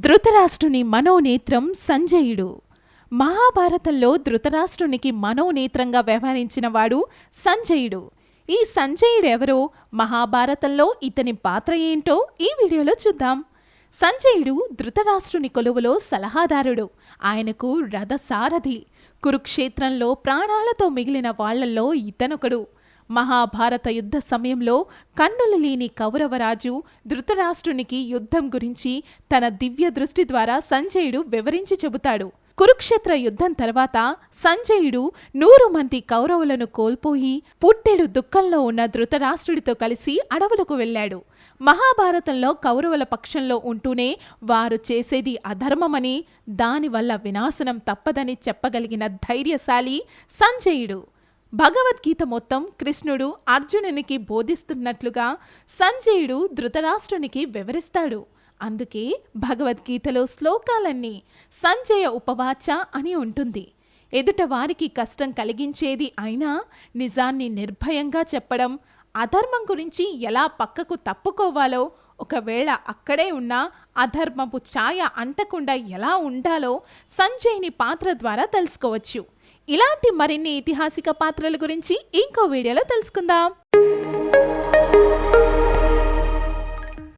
ధృతరాష్ట్రుని మనోనేత్రం సంజయుడు. మహాభారతంలో ధృతరాష్ట్రునికి మనోనేత్రంగా వ్యవహరించిన వాడు సంజయుడు. ఈ సంజయుడెవరో, మహాభారతంలో ఇతని పాత్ర ఏంటో ఈ వీడియోలో చూద్దాం. సంజయుడు ధృతరాష్ట్రుని కొలువులో సలహాదారుడు. ఆయనకు రథసారథి. కురుక్షేత్రంలో ప్రాణాలతో మిగిలిన వాళ్లల్లో ఇతనొకడు. మహాభారత యుద్ధ సమయంలో కన్నులు లేని కౌరవరాజు ధృతరాష్ట్రునికి యుద్ధం గురించి తన దివ్య దృష్టి ద్వారా సంజయుడు వివరించి చెబుతాడు. కురుక్షేత్ర యుద్ధం తర్వాత సంజయుడు 100 మంది కౌరవులను కోల్పోయి పుట్టెడు దుఃఖంలో ఉన్న ధృతరాష్ట్రుడితో కలిసి అడవులకు వెళ్ళాడు. మహాభారతంలో కౌరవుల పక్షంలో ఉంటూనే వారు చేసేది అధర్మమని, దానివల్ల వినాశనం తప్పదని చెప్పగలిగిన ధైర్యశాలి సంజయుడు. భగవద్గీత మొత్తం కృష్ణుడు అర్జునునికి బోధిస్తున్నట్లుగా సంజయుడు ధృతరాష్ట్రునికి వివరిస్తాడు. అందుకే భగవద్గీతలో శ్లోకాలన్నీ సంజయ ఉపవాచ అని ఉంటుంది. ఎదుట వారికి కష్టం కలిగించేది అయినా నిజాన్ని నిర్భయంగా చెప్పడం, అధర్మం గురించి ఎలా పక్కకు తప్పుకోవాలో, ఒకవేళ అక్కడే ఉన్న అధర్మపు ఛాయ అంటకుండా ఎలా ఉండాలో సంజయుని పాత్ర ద్వారా తెలుసుకోవచ్చు. ఇలాంటి మరిన్ని ఐతిహాసిక పాత్రల గురించి ఇంకో వీడియోలో తెలుసుకుందాం.